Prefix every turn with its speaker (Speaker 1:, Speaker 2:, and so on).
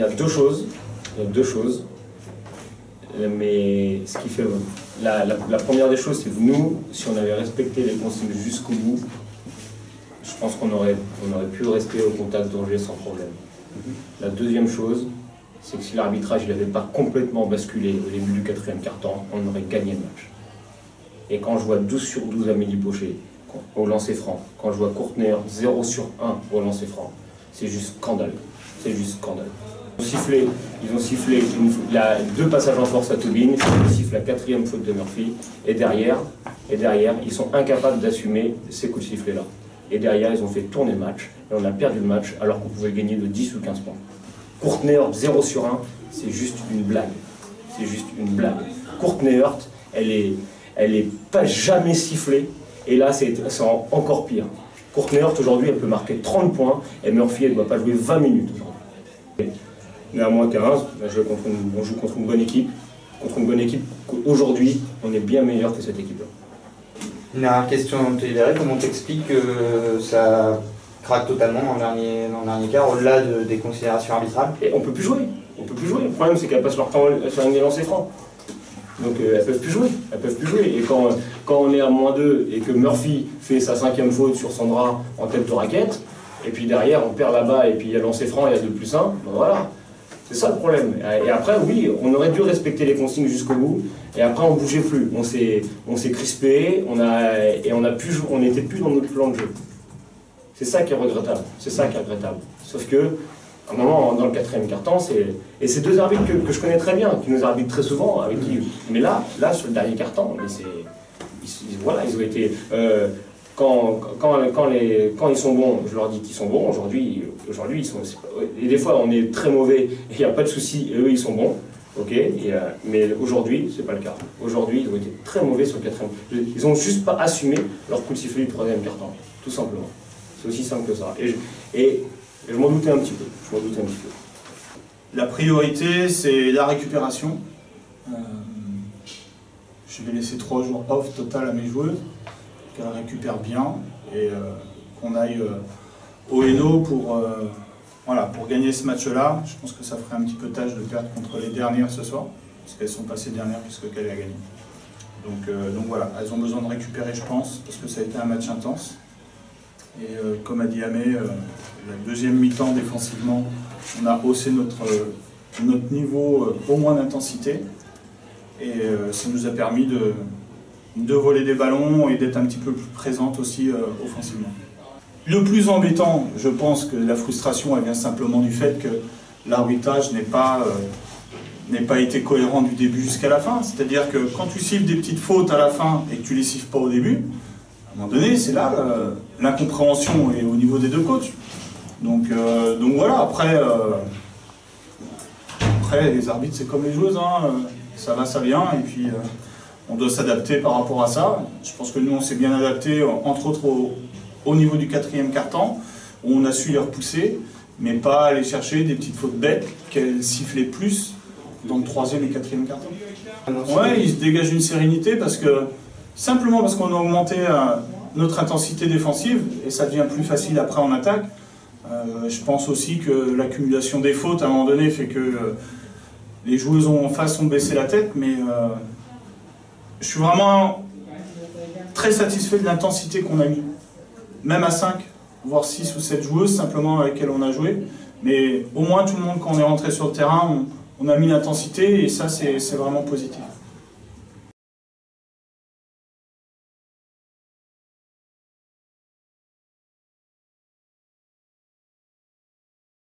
Speaker 1: y a deux choses. Mais ce qui fait... La première des choses, c'est que nous, si on avait respecté les consignes jusqu'au bout, je pense qu'on aurait pu rester au contact d'Angers sans problème. La deuxième chose, c'est que si l'arbitrage n'avait pas complètement basculé au début du quatrième quart-temps, on aurait gagné le match. Et quand je vois 12 sur 12 Amélie Pochet au lancer franc, quand je vois Courtenay 0 sur 1 au lancer franc, c'est juste scandaleux. C'est juste scandaleux. Ils ont sifflé deux passages en force à Tobin, ils sifflent la quatrième faute de Murphy, et derrière, ils sont incapables d'assumer ces coups de sifflet-là. Et derrière, ils ont fait tourner le match, et on a perdu le match alors qu'on pouvait gagner de 10 ou 15 points. Courtenay 0 sur 1, c'est juste une blague. C'est juste une blague. Courtenay, elle est pas jamais sifflée, et là, c'est encore pire. Courtenay, aujourd'hui, elle peut marquer 30 points, et Murphy, elle ne doit pas jouer 20 minutes aujourd'hui. On est à moins 15, on joue contre une bonne équipe. Contre une bonne équipe, aujourd'hui, on est bien meilleur que cette équipe-là.
Speaker 2: Une dernière question, Téléré, comment t'expliques que ça craque totalement dans le dernier quart, au-delà des considérations arbitrales?
Speaker 1: Et on peut plus jouer. Le problème, c'est qu'elles passent leur temps à faire des lancers francs. Donc elles peuvent plus jouer. Et quand on est à moins 2 et que Murphy fait sa 5e faute sur Sandra en tête de raquette, et puis derrière on perd là-bas et puis il y a lancé franc, il y a 2+1, ben voilà. C'est ça le problème. Et après, oui, on aurait dû respecter les consignes jusqu'au bout. Et après, on ne bougeait plus. On s'est crispé, on n'était plus dans notre plan de jeu. C'est ça qui est regrettable. Sauf que, à un moment, dans le quatrième quart-temps, et c'est deux arbitres que je connais très bien, qui nous arbitrent très souvent, avec qui. Mais là, sur le dernier quart-temps, voilà, ils ont été. Quand ils sont bons, je leur dis qu'ils sont bons. Aujourd'hui, ils sont. Et des fois, on est très mauvais, et il n'y a pas de souci, et eux, ils sont bons. Ok. Mais aujourd'hui, c'est pas le cas. Aujourd'hui, ils ont été très mauvais sur le quatrième. Ils n'ont juste pas assumé leur coup de sifflet du troisième quart-temps, tout simplement. C'est aussi simple que ça. Et je m'en doutais un petit peu.
Speaker 3: La priorité, c'est la récupération. Je vais laisser 3 jours off total à mes joueuses, qu'elles récupèrent bien et qu'on aille au Hainaut pour gagner ce match-là. Je pense que ça ferait un petit peu tâche de perdre contre les dernières ce soir, parce qu'elles sont passées dernières puisque qu'elle a gagné. Donc voilà, elles ont besoin de récupérer, je pense, parce que ça a été un match intense. Et comme a dit Amé, la deuxième mi-temps défensivement, on a haussé notre niveau au moins d'intensité. Et ça nous a permis de voler des ballons et d'être un petit peu plus présente aussi offensivement. Le plus embêtant, je pense que la frustration, elle vient simplement du fait que l'arbitrage n'ait pas été cohérent du début jusqu'à la fin. C'est-à-dire que quand tu siffles des petites fautes à la fin et que tu les siffles pas au début, à un moment donné, c'est là l'incompréhension est au niveau des deux coachs. Donc voilà, après les arbitres, c'est comme les joueuses, hein, ça va, ça vient, et puis on doit s'adapter par rapport à ça. Je pense que nous, on s'est bien adapté, entre autres au niveau du quatrième quart-temps, où on a su les repousser, mais pas aller chercher des petites fautes bêtes qu'elles sifflaient plus dans le troisième et quatrième quart-temps. Ouais, il se dégage une sérénité simplement parce qu'on a augmenté notre intensité défensive, et ça devient plus facile après en attaque. Je pense aussi que l'accumulation des fautes, à un moment donné, fait que les joueuses en face ont baissé la tête, mais je suis vraiment très satisfait de l'intensité qu'on a mis. Même à 5, voire 6 ou 7 joueuses, simplement avec lesquelles on a joué. Mais au moins, tout le monde, quand on est rentré sur le terrain, on a mis l'intensité, et ça, c'est vraiment positif.